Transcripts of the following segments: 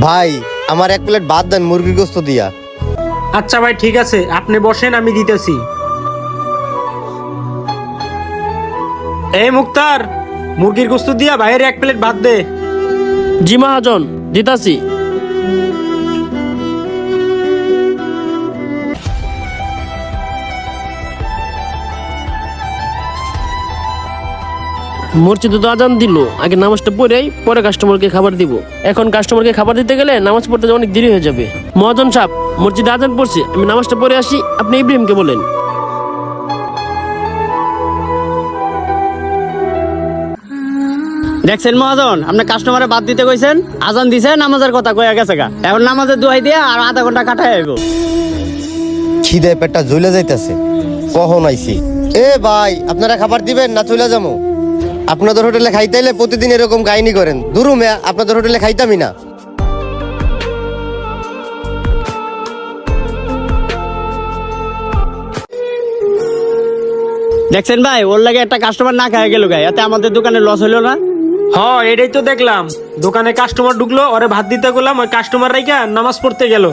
ভাই আমার এক প্লেট ভাত দেন মুরগির গোস্ত দিয়া। আচ্ছা ভাই ঠিক আছে, আপনি বসেন, আমি দিতেছি। এই মুক্তার, মুরগির গোস্ত দিয়া ভাইয়ের এক প্লেট ভাত দে। জি মহাজন, দিতাছি। মসজিদে তো আজান দিল, আগে নামাজটা পড়েই পরে কাস্টমারকে খাবার দিব। এখন কাস্টমারকে খাবার দিতে গেলে নামাজ পড়তে অনেক দেরি হয়ে যাবে। মহাজন সাহেব, মসজিদে আজান পড়ছে, আমি নামাজটা পড়ে আসি, আপনি ইব্রাহিমকে বলেন। দেখছেন মহাজন, আপনি কাস্টমারে বাদ দিতে কইছেন, আজান দিছে, নামাজের কথা কইয়া গেছে গা। এখন নামাজের দোহাই দিয়ে আর আধা ঘন্টা কাটাই আইব। খিদে পেটটা জ্বলে যাইতেছে, কখন আইছি। এ ভাই, আপনারা খাবার দিবেন না চলে যাবো? আপনাদের হোটেলে খাইতাইলে প্রতিদিন এরকম কাহিনী করেন। দুরু মেয়া, আপনাদের হোটেলে খাইতামই না। দেখছেন ভাই, ওর লাগে একটা কাস্টমার না খাই গেল গায়ে, এতে আমাদের দোকানে লস হইলো না? এটাই তো দেখলাম, দোকানে কাস্টমার ঢুকলো, ওরে ভাত দিতে গেলাম, ওই কাস্টমার রাইকা নামাজ পড়তে গেল।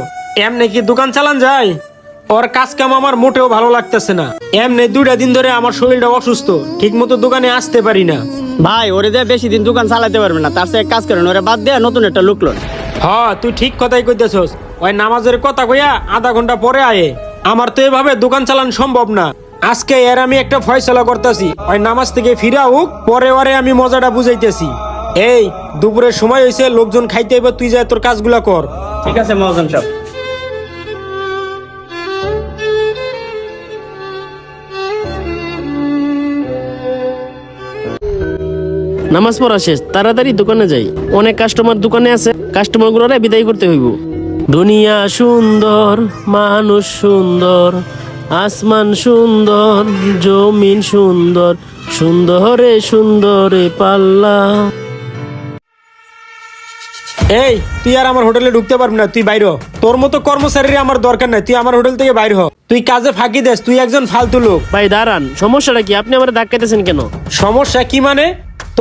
এমনি কি দোকান চালান যায়? ওর কাজ কাম আমার মোটেও ভালো লাগতেছে না। এমনি 2টা দিন ধরে আমার শরীরটা অসুস্থ, ঠিক মতো দোকানে আসতে পারি না। ভাই ওরে দিয়ে বেশি দিন দোকান চালাতে পারবে না, তার চেয়ে এক কাজ করেন, ওরে বাদ দিয়ে নতুন একটা লোক লোন। তুই ঠিক কথাই কইতেছস। ওই নামাজের কথা কইয়া আধা ঘন্টা পরে আয়ে। আমার তো এভাবে দোকান চালান সম্ভব না। আজকে এর আমি একটা ফয়সালা করতেছি, ওই নামাজ থেকে ফিরা হোক, পরে ওরে আমি মজাটা বুঝাইতেছি। এই দুপুরের সময় হয়েছে, লোকজন খাইতে এবার তুই যা তোর কাজগুলা কর। ঠিক আছে মহাজন সাহেব। নামাজ পড়া শেষ, তাড়াতাড়ি দোকানে যাই। অনেক কাস্টমার দোকানে আছে, কাস্টমার গুলোরে বিদায় করতে হইব। দুনিয়া সুন্দর, মানুষ সুন্দর, আসমান সুন্দর, জমিন সুন্দর, সুন্দরে সুন্দরে পাল্লা। এই তুই আর আমার হোটেলে ঢুকতে পারবি না, তুই বাইর হ। তোর মতো কর্মচারীর আমার দরকার নাই, তুই আমার হোটেল থেকে বাইর হ। তুই কাজে ফাঁকি দেস, তুই একজন ফালতু লোক। ভাই দাঁড়ান, সমস্যাটা কি? আপনি আমার ধাক্কাইতেছেন কেন? সমস্যা কি মানে?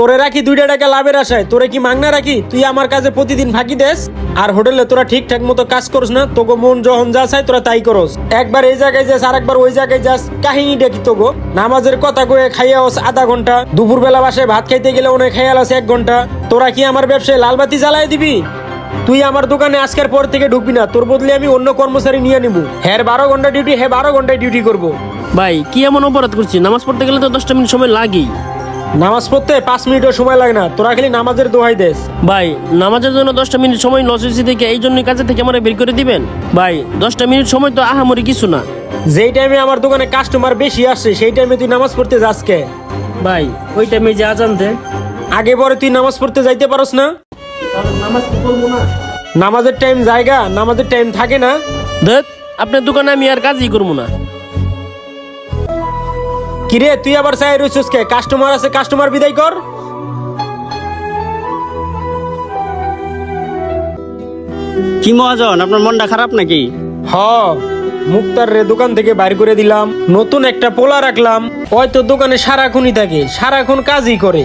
তোরে রাখি 2টা টাকা লাভের আশায়, তোরে কি মাগনা রাখি? তুই আমার কাজে প্রতিদিন ফাঁকি দেস, আর হোটেলে তোরা ঠিকঠাক মতো কাজ করস না। তোকে মন যখন যা চাই তোরা তাই করস। একবার এই জায়গায় যাস, আর একবার ওই জায়গায় যাস, কাহিনীটা কি তোগো? নামাজের কথা কয়ে খাইয়া আস আধা ঘন্টা, দুপুরবেলা বাসায় ভাত খাইতে গেলে অনেক খাইয়াল আছে 1 ঘন্টা। তোরা কি আমার ব্যবসায় লালবাতি জ্বালাই দিবি? তুই আমার দোকানে আজকের পর থেকে ঢুকবি না, তোর বদলে আমি অন্য কর্মচারী নিয়ে নিবো। 12 ঘন্টা ডিউটি, 12 ঘন্টায় ডিউটি করবো। ভাই কি এমন অপরাধ করছি? নামাজ পড়তে গেলে তো 10টা মিনিট সময় লাগেই। নামাজ পড়তে 5 মিনিটও সময় লাগে না, তোরা খালি নামাজের দোহাই দেস। ভাই নামাজের জন্য 10টা মিনিট সময় লস হয়েছে দেখে এই জন্যই কাজে থেকে আমার বের করে দিবেন? ভাই 10টা মিনিট সময় তো আহামরি কিছু না। যেই টাইমে আমার দোকানে কাস্টমার বেশি আসছে সেই টাইমে তুই নামাজ পড়তে যাস কে? ভাই ওই টাইমে যে আজান দেয়, আগে পরে তুই নামাজ পড়তে যাইতে পারস না? নামাজ কি পড়বো না? নামাজের টাইম জায়গা, নামাজের টাইম থাকে না। দেখ, আপনার দোকানে আমি আর কাজই করবো না। কিরে তুই আবার চাই রইছিস কে? কাস্টমার আছে, কাস্টমার বিদায় কর। কি মহাজন, আপনার মনটা খারাপ নাকি? মুক্তার রে দোকান থেকে বাইর করে দিলাম, নতুন একটা পোলা রাখলাম। হয়তো দোকানে সারাক্ষণই থাকে, সারাক্ষণ কাজই করে।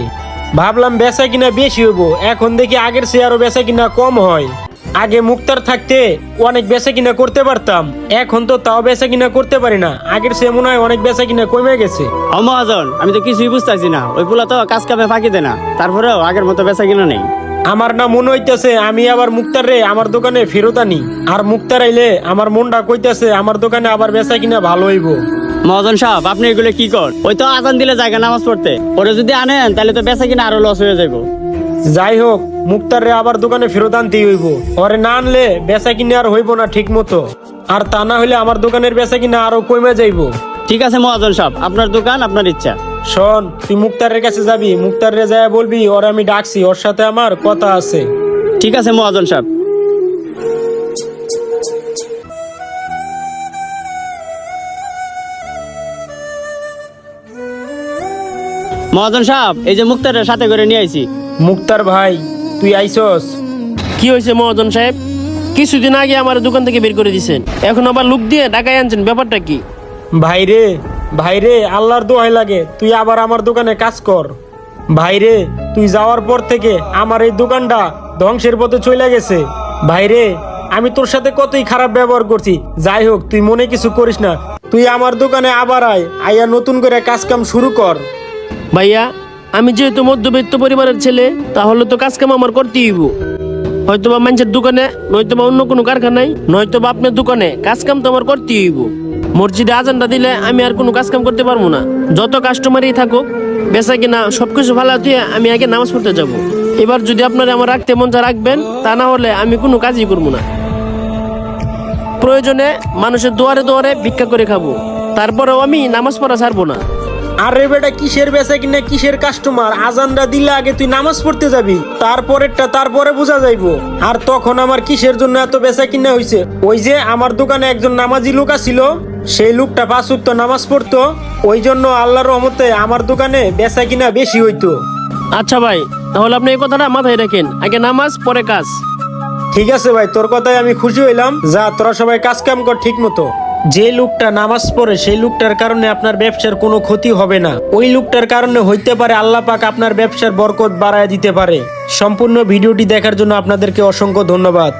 ভাবলাম বেচা কিনা বেশি হইব, এখন দেখি আগের চেয়ে আরো বেচা কিনা কম হয়। আগে মুক্তার থাকতে অনেক বেচা কিনা করতে পারতাম, এখন তো তাও বেচা কিনা করতে পারি না। আগের চেয়ে মনে হয় অনেক বেচা কিনা কমে গেছে। মহাজন, আমি তো কিছুই বুঝতেছি না, ওই পোলা তো কাজ কামে ফাঁকি দেয় না, তারপরেও আগের মতো বেচা কিনা নেই। আমার না মনে হইতেছে আমি আবার মুক্তার রে আমার দোকানে ফেরত আনি, আর মুক্তার আইলে আমার মনটা কইতেছে আমার দোকানে আবার বেচা কিনা ভালো হইব। মহাজন সাহেব, আপনি এগুলো কি কর? ওই তো আজান দিলে জায়গা নামাজ পড়তে, ওরে যদি আনেন তাহলে তো বেচা কিনা আরো লস হয়ে যাইব। যাই হোক, মুক্তার রে আবার দোকানে ফেরত আনতেই হইব। ওরে না আনলে বেচা কিনা আর হইব না ঠিক মতো, আর তা না হইলে আমার দোকানের বেচা কিনা আরো কমে যাইব। ঠিক আছে মহাজন সাহেব, আপনার দোকান, আপনার ইচ্ছা। শোন, তুই মুক্তারের কাছে যাবি, মুক্তার রে যায় বলবি ওর আমি ডাকছি, ওর সাথে আমার কথা আছে। ঠিক আছে মহাজন সাহেব। মহাজন সাহেব, এই যে মুক্তারের সাথে করে নিয়ে আইছি। মুক্তার ভাই, তুই আইসস? কি হয়েছে মহাজন সাহেব? কিছুদিন আগে আমার দোকান থেকে বের করে দিছেন, এখন আবার লুক দিয়ে ঢাকায় আনছেন, ব্যাপারটা কি? ভাইরে আল্লাহর দোহাই লাগে, তুই আবার আমার দোকানে কাজ কর। ভাইরে, তুই যাওয়ার পর থেকে আমার এই দোকানটা ধ্বংসের পথে চলে গেছে। ভাইরে, আমি তোর সাথে কতই খারাপ ব্যবহার করছি, যাই হোক তুই মনে কিছু করিস না। তুই আমার দোকানে আবার আইয়া নতুন করে কাজ কাম শুরু কর। ভাইয়া, আমি যেহেতু মধ্যবিত্ত পরিবারের ছেলে, তাহলে তো কাজ কাম আমার করতেই হইব। হয়তোবা মানুষের দোকানে, নয়তোবা অন্য কোনো কারখানায়, নয়তোবা আপনার দোকানে কাজ কাম তো আমার করতেই হইব। মসজিদে আজানটা দিলে আমি আর কোনো কাজ কাম করতে পারবো না। যত কাস্টমারই থাকুক, বেচা কিনা সবকিছু ভালো দিয়ে আমি আগে নামাজ পড়তে যাব। এবার যদি আপনারা আমার রাখতে মন চা রাখবেন, তা না হলে আমি কোনো কাজই করবো না। প্রয়োজনে মানুষের দুয়ারে দুয়ারে ভিক্ষা করে খাবো, তারপরেও আমি নামাজ পড়া ছাড়বো না। আরে বেটা, কিসের বেচা কিনা, কিসের কাস্টমার? আজানটা দিলে আগে তুই নামাজ পড়তে যাবি, তারপরেরটা তারপরে বোঝা যাইবো। আর তখন আমার কিসের জন্য এত বেচা কিনা হইছে? ওই যে আমার দোকানে একজন নামাজি লোক ছিল, সেই লোকটা 5 ওয়াক্ত নামাজ পড়তো, ওই জন্য আল্লাহর রহমতে আমার দোকানে বেচা কিনা বেশি হইতো। আচ্ছা ভাই, তাহলে আপনি এই কথাটা মাথায় রাখেন, আগে নামাজ পরে কাজ। ঠিক আছে ভাই, তোর কথায় আমি খুশি হইলাম। যা, তোরা সবাই কাজ কাম কর ঠিক মতো। যে লোকটা নামাজ পড়ে সেই লোকটার কারণে আপনার ব্যবসার কোনো ক্ষতি হবে না। ওই লোকটার কারণে হইতে পারে আল্লাহ পাক আপনার ব্যবসার বরকত বাড়ায় দিতে পারে। সম্পূর্ণ ভিডিওটি দেখার জন্য আপনাদেরকে অসংখ্য ধন্যবাদ।